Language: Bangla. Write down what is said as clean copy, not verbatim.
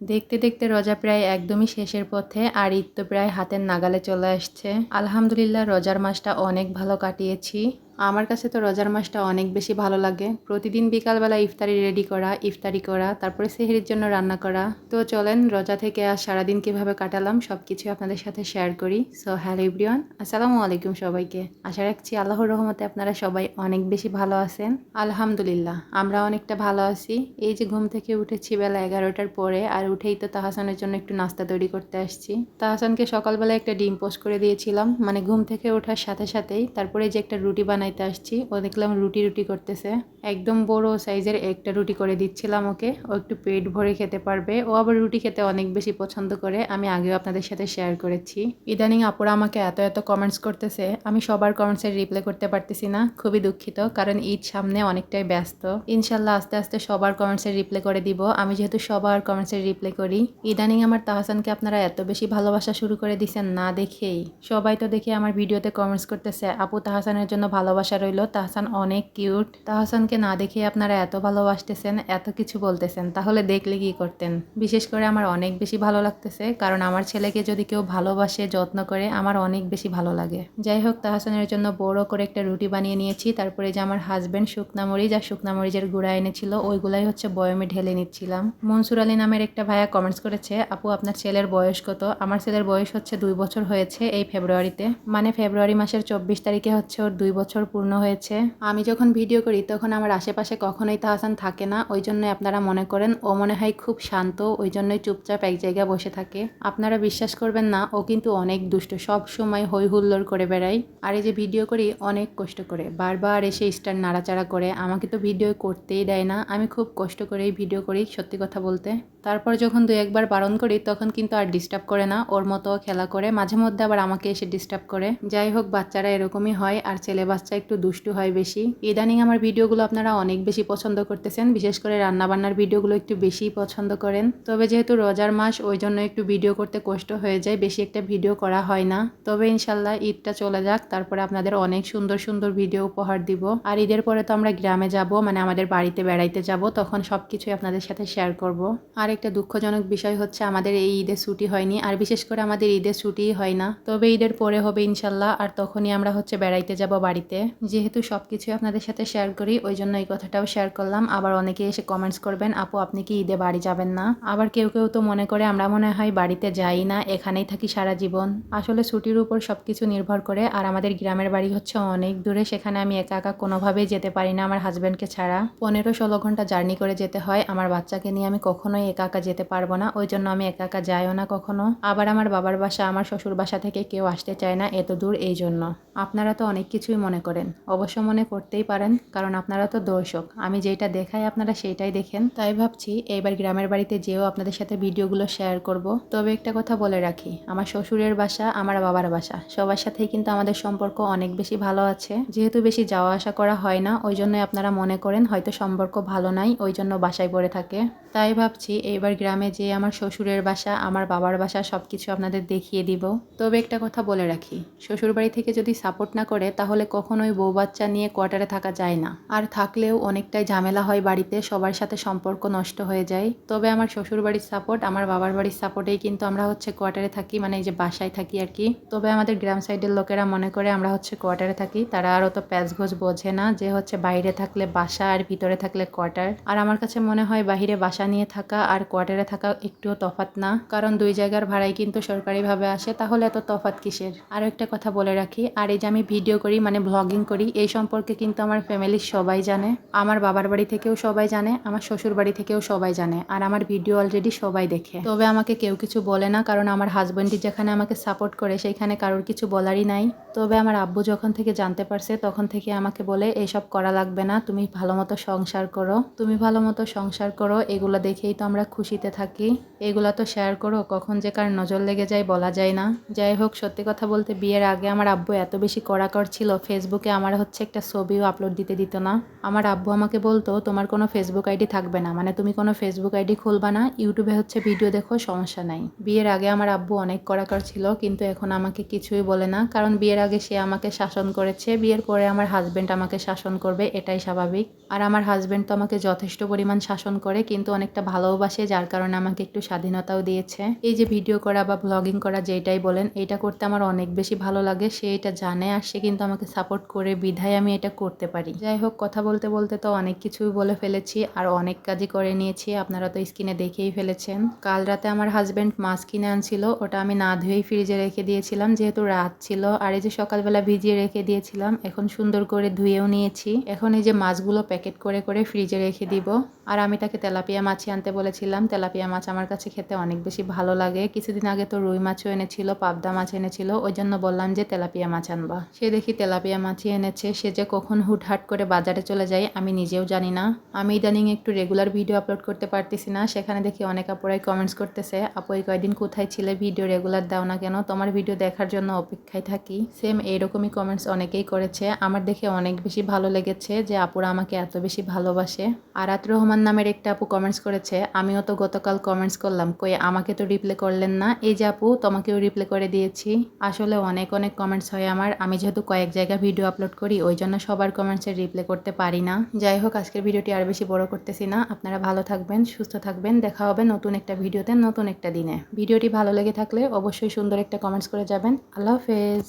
দেখতে দেখতে রোজা প্রায় একদমই শেষের পথে, আর ঈদ তো প্রায় হাতের নাগালে চলে আসছে। আলহামদুলিল্লাহ রোজার মাসটা অনেক ভালো কাটিয়েছি। আমার কাছে তো রোজার মাসটা অনেক বেশি ভালো লাগে। প্রতিদিন বিকালবেলা ইফতারি রেডি করা, ইফতারি করা, তারপরে সেহরির জন্য রান্না করা। তো চলেন রোজা থেকে আজ সারাদিন কিভাবে কাটালাম সব কিছু আপনাদের সাথে শেয়ার করি। সো হ্যালো এভরিওয়ান, আসসালামু আলাইকুম সবাইকে। আশা রাখছি আল্লাহর রহমতে আপনারা সবাই অনেক বেশি ভালো আছেন। আলহামদুলিল্লাহ আমরা অনেকটা ভালো আছি। এই যে ঘুম থেকে উঠেছি বেলা 11টার পরে, আর উঠেই তো তাহসানের জন্য একটু নাস্তা তৈরি করতে আসছি। তাহসানকে সকালবেলা একটা ডিম পোস্ট করে দিয়েছিলাম, মানে ঘুম থেকে ওঠার সাথে সাথেই। তারপরে যে একটা রুটি বানাইতে আসছি, ও দেখলাম রুটি রুটি করতেছে। একদম বড় সাইজের একটা রুটি করে দিচ্ছিলাম ওকে, ও একটু পেট ভরে খেতে পারবে। ও আবার রুটি খেতে অনেক বেশি পছন্দ করে, আমি আগেও আপনাদের সাথে শেয়ার করেছি। ইদানিং আপুরা আমাকে এত এত কমেন্টস করতেছে, আমি সবার কমেন্টসের রিপ্লাই করতে পারতেছি না, খুবই দুঃখিত, কারণ ঈদ সামনে অনেকটাই ব্যস্ত। ইনশাল্লাহ আস্তে আস্তে সবার কমেন্টসের রিপ্লাই করে দিব, আমি যেহেতু সবার কমেন্টসের রিপ্লাই করি। ইদানিং আমার তাহসানকে আপনারা এত বেশি ভালোবাসা শুরু করে দিছেন না দেখেই। সবাই তো দেখে আমার ভিডিওতে কমেন্টস করতেছে, আপু তাহসানের জন্য ভালোবাসা রইল, তাহসান অনেক কিউট। তাহসানকে না দেখে আপনারা এত ভালোবাসতেছেন, এত কিছু বলতেছেন, তাহলে দেখলে কি করতেন। বিশেষ করে আমার অনেক বেশি ভালো লাগতেছে, কারণ আমার ছেলেকে যদি কেউ ভালোবাসে, যত্ন করে, আমার অনেক বেশি ভালো লাগে। যাই হোক, তাহসানের জন্য বড় করে একটা রুটি বানিয়ে নিয়েছি। তারপরে যে আমার হাজবেন্ড শুকনা মরিচ আর শুকনা মরিচের গুঁড়া এনেছিল, ওইগুলাই হচ্ছে বয়মে ঢেলে নিচ্ছিলাম। মনসুর আলী নামের একটা ভাইয়া কমেন্টস করেছে, আপু আপনার ছেলের বয়স কত? আমার ছেলের বয়স হচ্ছে 2 বছর হয়েছে এই ফেব্রুয়ারিতে, মানে ফেব্রুয়ারি মাসের 24 তারিখে হচ্ছে ওর 2 বছর পূর্ণ হয়েছে। আমি যখন ভিডিও করি তখন আমার আশেপাশে কখনোই তাহসান থাকে না, ওই জন্যই আপনারা মনে করেন ও মনে হয় খুব শান্ত, ওই জন্যই চুপচাপ এক জায়গায় বসে থাকে। আপনারা বিশ্বাস করবেন না, ও কিন্তু অনেক দুষ্ট, সব সময় হই হুল্লোড় করে বেড়ায়। আর এই যে ভিডিও করি অনেক কষ্ট করে, বারবার এসে স্টার নাড়াচাড়া করে, আমাকে তো ভিডিও করতেই দেয় না। আমি খুব কষ্ট করেই ভিডিও করি সত্যি কথা বলতে। তারপর যখন 2-1বার বারণ করি তখন কিন্তু আর ডিস্টার্ব করে না, ওর মতো খেলা করে, মাঝে মধ্যে আবার আমাকে এসে ডিস্টার্ব করে। যাই হোক, বাচ্চারা এরকমই হয়, আর ছেলে বাচ্চা একটু দুষ্টু হয় বেশি। ইদানিং আমার ভিডিওগুলো আপনারা অনেক বেশি পছন্দ করতেছেন, বিশেষ করে রান্নাবান্নার ভিডিওগুলো একটু বেশিই পছন্দ করেন। তবে যেহেতু রোজার মাস, ওই জন্য একটু ভিডিও করতে কষ্ট হয়ে যায়, বেশি একটা ভিডিও করা হয় না। তবে ইনশাল্লাহ ঈদটা চলে যাক, তারপরে আপনাদের অনেক সুন্দর সুন্দর ভিডিও উপহার দিব। আর ঈদের পরে তো আমরা গ্রামে যাব, মানে আমাদের বাড়িতে বেড়াইতে যাব, তখন সবকিছুই আপনাদের সাথে শেয়ার করব। আর একটা দুঃখজনক বিষয় হচ্ছে আমাদের এই ঈদে ছুটি হয়নি, আর বিশেষ করে আমাদের ঈদে ছুটিই হয় না। তবে ঈদের পরে হবে ইনশাল্লাহ, আর তখনই আমরা হচ্ছে বেড়াইতে যাব বাড়িতে। যেহেতু সবকিছুই আপনাদের সাথে শেয়ার করি, ওই জন্য এই কথাটাও শেয়ার করলাম। আবার অনেকে এসে কমেন্টস করবেন, আপু আপনি কি ঈদে বাড়ি যাবেন না? আবার কেউ কেউ তো মনে করে আমরা মনে হয় বাড়িতে যাই না, এখানেই থাকি সারা জীবন। আসলে ছুটির উপর সবকিছু নির্ভর করে, আর আমাদের গ্রামের বাড়ি হচ্ছে অনেক দূরে, সেখানে আমি একা একা কোনোভাবেই যেতে পারি না আমার হাজব্যান্ডকে ছাড়া। 15-16 ঘন্টা জার্নি করে যেতে হয়, আমার বাচ্চাকে নিয়ে আমি কখনোই একা একা যেতে পারবো না, ওই জন্য আমি একা একা যাইও না কখনো। আবার আমার বাবার বাসা, আমার শ্বশুর বাসা থেকে কেউ আসতে চায় না এত দূর, এই জন্য। আপনারা তো অনেক কিছুই মনে করেন, অবশ্য মনে করতেই পারেন, কারণ আপনারা তো দর্শক, আমি যেটা দেখাই আপনারা সেইটাই দেখেন। তাই ভাবছি এইবার গ্রামের বাড়িতে যেও আপনাদের সাথে ভিডিওগুলো শেয়ার করব। তবে একটা কথা বলে রাখি, আমার শ্বশুরের বাসা, আমার বাবার বাসা, সবার সাথেই কিন্তু আমাদের সম্পর্ক অনেক বেশি ভালো আছে। যেহেতু বেশি যাওয়া আসা করা হয় না, ওই জন্যই আপনারা মনে করেন হয়তো সম্পর্ক ভালো নাই, ওই জন্য বাসায় পড়ে থাকে। তাই ভাবছি এইবার গ্রামে যেয়ে আমার শ্বশুরের বাসা, আমার বাবার বাসা সবকিছু আপনাদের দেখিয়ে দিব। তবে একটা কথা বলে রাখি, শ্বশুরবাড়ি থেকে যদি সাপোর্ট না করে তাহলে কখনোই বউ বাচ্চা নিয়ে কোয়ার্টারে থাকা যায় না, আর থাকলেও অনেকটাই ঝামেলা হয় বাড়িতে, সবার সাথে সম্পর্ক নষ্ট হয়ে যায়। তবে আমার শ্বশুর বাড়ির সাপোর্ট, আমার বাবার বাড়ির সাপোর্টেই কিন্তু আমরা হচ্ছে কোয়ার্টারে থাকি, মানে এই যে বাসায় থাকি আর কি। তবে আমাদের গ্রাম সাইডের লোকেরা মনে করে আমরা হচ্ছে কোয়ার্টারে থাকি, তারা আরও তো প্যাচঘোষ বোঝে না যে হচ্ছে বাইরে থাকলে বাসা আর ভিতরে থাকলে কোয়ার্টার। আর আমার কাছে মনে হয় বাহিরে বাসা নিয়ে থাকা আর কোয়ার্টারে থাকা একটুও তফাৎ না, কারণ দুই জায়গার ভাড়াই কিন্তু সরকারিভাবে আসে, তাহলে এত তফাৎ কিসের। আরও একটা কথা বলে রাখি, আর এই যে আমি ভিডিও করি মানে ব্লগিং করি, এই সম্পর্কে কিন্তু আমার ফ্যামিলির সবাই জানে, আমার বাবার বাড়ি থেকেও সবাই জানে, আমার শ্বশুর বাড়ি থেকেও সবাই জানে, আর আমার ভিডিও অলরেডি সবাই দেখে। তবে আমাকে কেউ কিছু বলে না, কারণ আমার হাজব্যান্ডই যেখানে আমাকে সাপোর্ট করে সেখানে কারোর কিছু বলারই নাই। তবে আমার আব্বু যখন থেকে জানতে পারছে তখন থেকে আমাকে বলে এইসব করা লাগবে না, তুমি ভালো মতো সংসার করো, তুমি ভালো মতো সংসার করো, এগুলো দেখেই তো আমরা খুশিতে থাকি, এগুলা তো শেয়ার করো, কখন যে কার নজর লেগে যায় বলা যায় না। যাই হোক, সত্যি কথা বলতে বিয়ের আগে আমার আব্বু এত বেশি কড়াকড় ছিল, ফেসবুকে আমার হচ্ছে একটা ছবিও আপলোড দিতে দিত না। আমার আব্বু আমাকে বলতো তোমার কোনো ফেসবুক আইডি থাকবে না, মানে তুমি কোনো ফেসবুক আইডি খুলবা না, ইউটিউবে হচ্ছে ভিডিও দেখো, সমস্যা নাই। বিয়ের আগে আমার আব্বু অনেক কড়াকড় ছিল, কিন্তু এখন আমাকে কিছুই বলে না, কারণ বিয়ের আগে সে আমাকে শাসন করেছে, বিয়ের পরে আমার হাজব্যান্ড আমাকে শাসন করবে, এটাই স্বাভাবিক। আর আমার হাজব্যান্ড তো আমাকে যথেষ্ট পরিমাণ শাসন করে, কিন্তু অনেকটা ভালোবাসে, যার কারণে আমাকে একটু স্বাধীনতাও দিয়েছে। এই যে ভিডিও করা বা ব্লগিং করা যেটাই বলেন, এটা করতে আমার অনেক বেশি ভালো লাগে। সে এটা জানে আর সে কিন্তু আমাকে সাপোর্ট করে, বিধায় আমি এটা করতে পারি। যাই হোক, কথা বলতে বলতে তো অনেক কিছুই বলে ফেলেছি আর অনেক কাজই করে নিয়েছি, আপনারা তো স্ক্রিনে দেখেই ফেলেছেন। কাল রাতে আমার হাজব্যান্ড মাছ কিনে আনছিল, ওটা আমি না ধুয়েই ফ্রিজে রেখে দিয়েছিলাম যেহেতু রাত ছিল। আর এই যে সকালবেলা ভিজিয়ে রেখে দিয়েছিলাম, এখন সুন্দর করে ধুয়েও নিয়েছি। এখন এই যে মাছগুলো প্যাকেট করে করে ফ্রিজে রেখে দিব। আর আমি তাকে তেলাপিয়া মাছই আনতে বলেছিলাম। তেলাপিয়া মাছ আমার কাছে খেতে অনেক বেশি ভালো লাগে। কিছুদিন আগে তো রুই মাছও এনেছিল, পাবদা মাছ এনেছিল, ওই জন্য বললাম যে তেলাপিয়া মাছ আনবা। সে দেখি তেলাপিয়া মাছই এনেছে। সে যে কখন হুটহাট করে বাজারে চলে যায় আমি নিজেও জানি না। আমি ইদানিং একটু রেগুলার ভিডিও আপলোড করতে পারতেছি না, সেখানে দেখি অনেক আপুরাই কমেন্টস করতেছে, আপু এই কয়দিন কোথায় ছিলে, ভিডিও রেগুলার দাও না কেন, তোমার ভিডিও দেখার জন্য অপেক্ষায় থাকি। সেম এইরকমই কমেন্টস অনেকেই করেছে। আমার দেখে অনেক বেশি ভালো লেগেছে যে আপুরা আমাকে এত বেশি ভালোবাসে। আরাত রহমান নামের একটা আপু কমেন্টস করেছে, আমিও তো গতকাল কমেন্টস করলাম, কই আমাকে তো রিপ্লাই করলেন না। এই যে আপু, তোমাকেও রিপ্লাই করে দিয়েছি। আসলে অনেক অনেক কমেন্টস হয় আমার, আমি যেহেতু কয়েক জায়গায় ভিডিও আপলোড করি ওই জন্য সবার কমেন্টসের রিপ্লাই করতে পারি না। যাই হোক, আজকের ভিডিওটি আর বেশি বড় করতেছি না। আপনারা ভালো থাকবেন, সুস্থ থাকবেন, দেখা হবে নতুন একটা ভিডিওতে নতুন একটা দিনে। ভিডিওটি ভালো লেগে থাকলে অবশ্যই সুন্দর একটা কমেন্টস করে যাবেন। আল্লাহ হাফেজ।